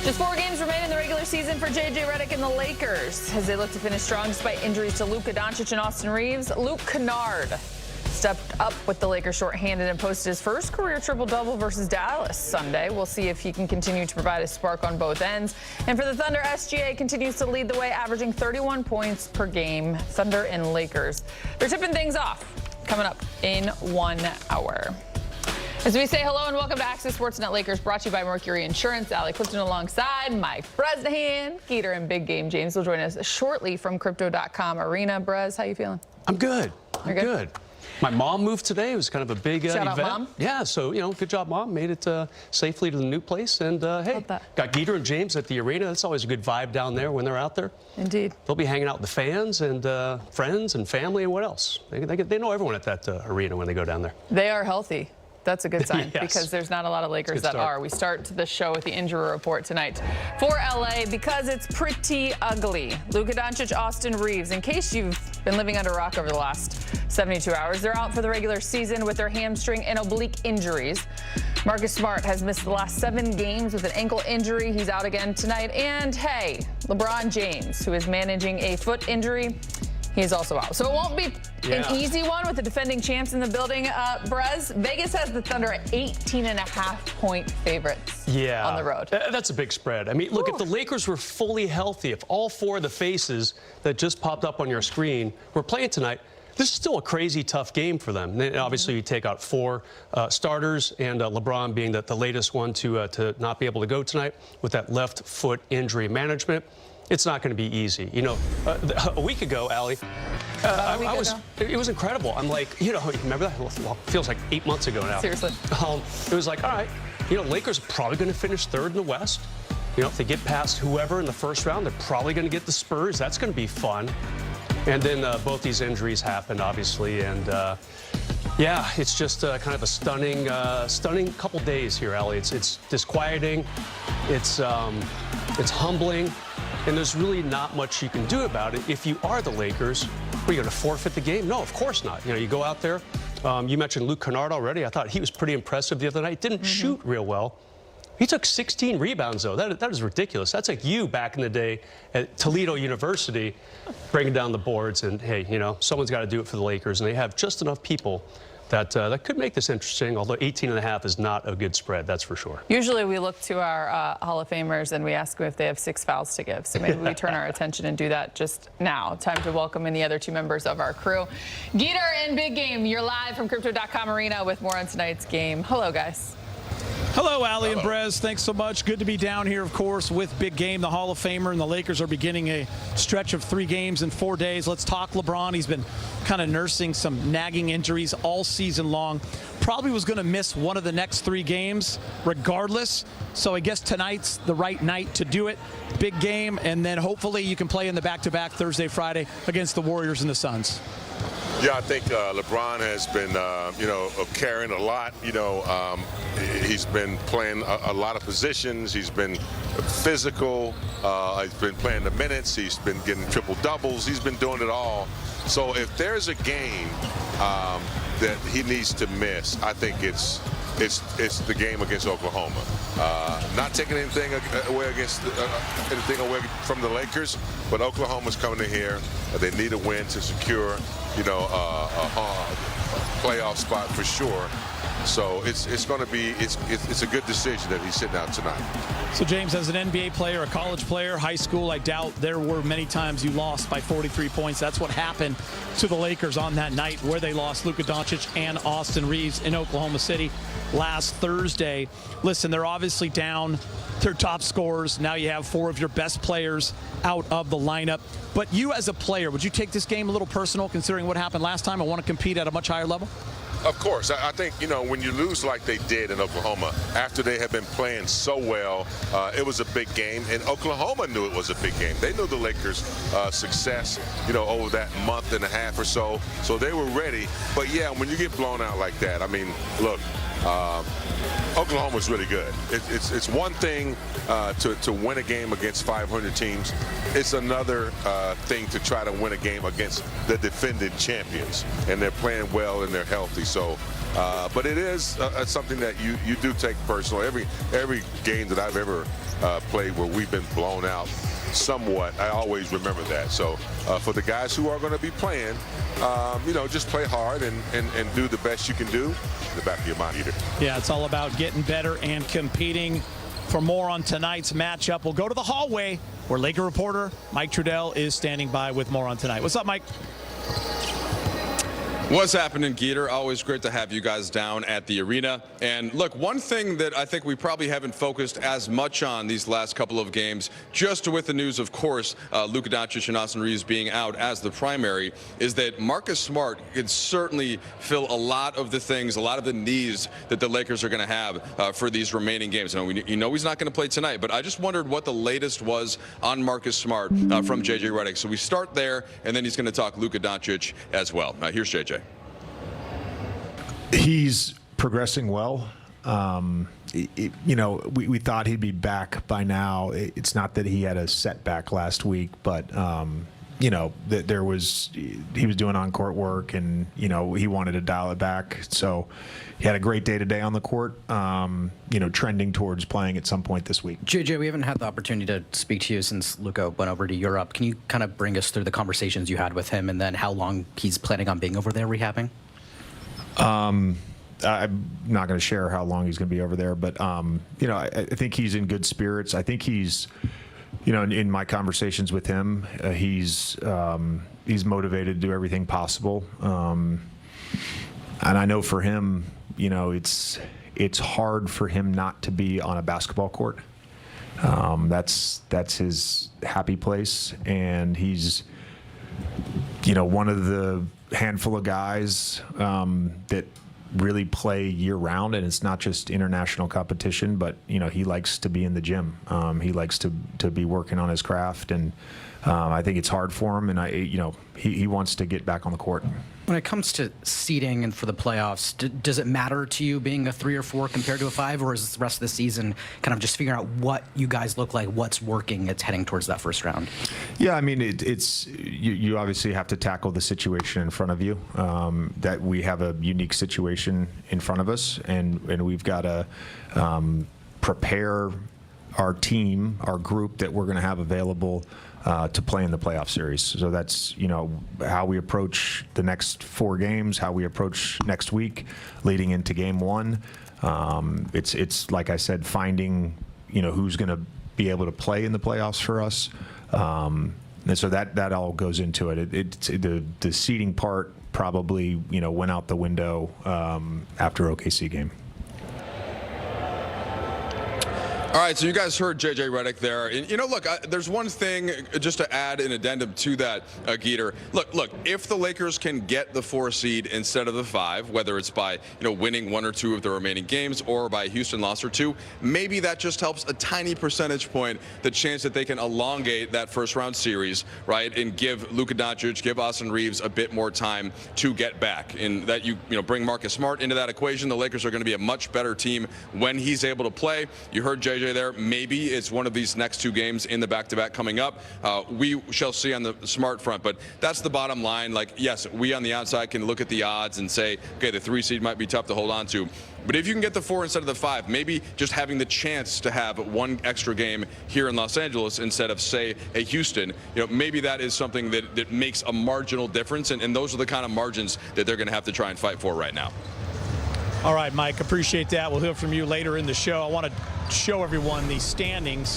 Just 4 games remain in the regular season for J.J. Redick and the Lakers as they look to finish strong despite injuries to Luka Doncic and Austin Reaves. Luke Kennard stepped up with the Lakers shorthanded and posted his first career triple-double versus Dallas Sunday. We'll see if he can continue to provide a spark on both ends. And for the Thunder, SGA continues to lead the way, averaging 31 points per game. Thunder and Lakers, they're tipping things off coming up in 1 hour. As we say hello and welcome to Access Sportsnet Lakers, brought to you by Mercury Insurance. Allie Clifton alongside Mike Bresnahan, Geeter, and Big Game James will join us shortly from Crypto.com Arena. Brez, how you feeling? I'm good. I'm good. My mom moved today. It was kind of a big Shout event. out, Mom. Yeah, so, good job, Mom. Made it safely to the new place. And, hey, got Geeter and James at the arena. That's always a good vibe down there when they're out there. Indeed. They'll be hanging out with the fans and friends and family and what else. They know everyone at that arena when they go down there. They are healthy. That's a good sign Yes. because there's not a lot of Lakers that are. We start the show with the injury report tonight for LA because it's pretty ugly. Luka Doncic, Austin Reaves. In case you've been living under a rock over the last 72 hours, they're out for the regular season with their hamstring and oblique injuries. Marcus Smart has missed the last 7 games with an ankle injury. He's out again tonight. And hey, LeBron James, who is managing a foot injury, he's also out. So it won't be an easy one with the defending champs in the building. Brez, Vegas has the Thunder at 18.5-point favorites on the road. That's a big spread. I mean, look, if the Lakers were fully healthy, if all 4 of the faces that just popped up on your screen were playing tonight, this is still a crazy tough game for them. And obviously, you take out 4 starters, and LeBron being the latest one to not be able to go tonight with that left foot injury management. It's not going to be easy. A week ago, Allie, it was incredible. I'm like, remember that? Well, feels like 8 months ago now. Seriously. It was like, all right, Lakers are probably going to finish 3rd in the West. If they get past whoever in the first round, they're probably going to get the Spurs. That's going to be fun. And then both these injuries happened, obviously, and yeah, it's just kind of a stunning couple days here, Allie. It's disquieting, it's humbling. And there's really not much you can do about it. If you are the Lakers, are you going to forfeit the game? No, of course not. You go out there. You mentioned Luke Kennard already. I thought he was pretty impressive the other night. Didn't shoot real well. He took 16 rebounds, though. That is ridiculous. That's like you back in the day at Toledo University, bringing down the boards. And, hey, someone's got to do it for the Lakers. And they have just enough people that could make this interesting, although 18.5 is not a good spread, that's for sure. Usually we look to our Hall of Famers and we ask them if they have 6 fouls to give. So maybe we turn our attention and do that just now. Time to welcome in the other 2 members of our crew. Geeter and Big Game, you're live from Crypto.com Arena with more on tonight's game. Hello, guys. Hello, Allie and Brez. Thanks so much. Good to be down here, of course, with Big Game, the Hall of Famer, and the Lakers are beginning a stretch of 3 games in 4 days. Let's talk LeBron. He's been kind of nursing some nagging injuries all season long. Probably was going to miss one of the next 3 games regardless. So I guess tonight's the right night to do it. Big game, and then hopefully you can play in the back-to-back Thursday, Friday against the Warriors and the Suns. Yeah, I think LeBron has been, carrying a lot. He's been playing a lot of positions. He's been physical. He's been playing the minutes. He's been getting triple doubles. He's been doing it all. So if there's a game that he needs to miss, I think it's the game against Oklahoma. Not taking anything away from the Lakers, but Oklahoma's coming in here. They need a win to secure, a playoff spot for sure. So it's going to be it's a good decision that he's sitting out tonight. So James, as an NBA player, a college player, high school, I doubt there were many times you lost by 43 points. That's what happened to the Lakers on that night where they lost Luka Doncic and Austin Reaves in Oklahoma City last Thursday. Listen, they're obviously down their top scorers. Now you have 4 of your best players out of the lineup. But you as a player, would you take this game a little personal considering what happened last time and want to compete at a much higher level? Of course. I think, when you lose like they did in Oklahoma, after they had been playing so well, it was a big game. And Oklahoma knew it was a big game. They knew the Lakers' success, over that month and a half or so. So they were ready. But, yeah, when you get blown out like that, I mean, look, Oklahoma's really good. It's one thing to win a game against 500 teams. It's another thing to try to win a game against the defending champions. And they're playing well and they're healthy. So But it is something that you do take personal. Every game that I've ever played where we've been blown out somewhat, I always remember that. So for the guys who are going to be playing, just play hard and do the best you can do in the back of your mind either. Yeah, it's all about getting better and competing. For more on tonight's matchup, we'll go to the hallway where Laker reporter Mike Trudell is standing by with more on tonight. What's up, Mike? What's happening, Geeter? Always great to have you guys down at the arena. And look, one thing that I think we probably haven't focused as much on these last couple of games, just with the news, of course, Luka Doncic and Austin Reaves being out as the primary, is that Marcus Smart could certainly fill a lot of the things, a lot of the needs that the Lakers are going to have for these remaining games. Now, he's not going to play tonight, but I just wondered what the latest was on Marcus Smart from J.J. Redick. So we start there, and then he's going to talk Luka Doncic as well. Here's J.J. He's progressing well. We thought he'd be back by now. It's not that he had a setback last week, but he was doing on-court work, and he wanted to dial it back. So he had a great day today on the court. Trending towards playing at some point this week. JJ, we haven't had the opportunity to speak to you since Luka went over to Europe. Can you kind of bring us through the conversations you had with him, and then how long he's planning on being over there rehabbing? I'm not going to share how long he's going to be over there, but I think he's in good spirits. I think he's, in my conversations with him, he's motivated to do everything possible. And I know for him, it's hard for him not to be on a basketball court. That's his happy place, and he's one of the handful of guys that really play year-round, and it's not just international competition, but he likes to be in the gym. He likes to be working on his craft, and I think it's hard for him, and he wants to get back on the court. When it comes to seeding and for the playoffs, does it matter to you being a 3 or 4 compared to a 5, or is the rest of the season kind of just figuring out what you guys look like, what's working, it's heading towards that first round? Yeah, I mean, you obviously have to tackle the situation in front of you. That we have a unique situation in front of us, and we've got to prepare our team, our group that we're going to have available to play in the playoff series. So that's how we approach the next 4 games, how we approach next week, leading into game 1. It's like I said, finding who's going to be able to play in the playoffs for us, and so that all goes into it. The seeding part probably went out the window after OKC game. All right, so you guys heard J.J. Redick there. And, look, there's one thing just to add an addendum to that, Geeter. Look, if the Lakers can get the 4 seed instead of the 5, whether it's by, winning 1 or 2 of the remaining games or by Houston loss or 2, maybe that just helps a tiny percentage point the chance that they can elongate that first-round series, right, and give Luka Doncic, give Austin Reaves a bit more time to get back. And that you bring Marcus Smart into that equation, the Lakers are going to be a much better team when he's able to play. You heard J.J. there. Maybe it's one of these next 2 games in the back-to-back coming up. We shall see on the Smart front, but that's the bottom line. Like, yes, we on the outside can look at the odds and say, okay, the 3 seed might be tough to hold on to. But if you can get the 4 instead of the 5, maybe just having the chance to have 1 extra game here in Los Angeles instead of, say, a Houston, maybe that is something that makes a marginal difference, and those are the kind of margins that they're going to have to try and fight for right now. All right, Mike, appreciate that. We'll hear from you later in the show. I want to show everyone the standings.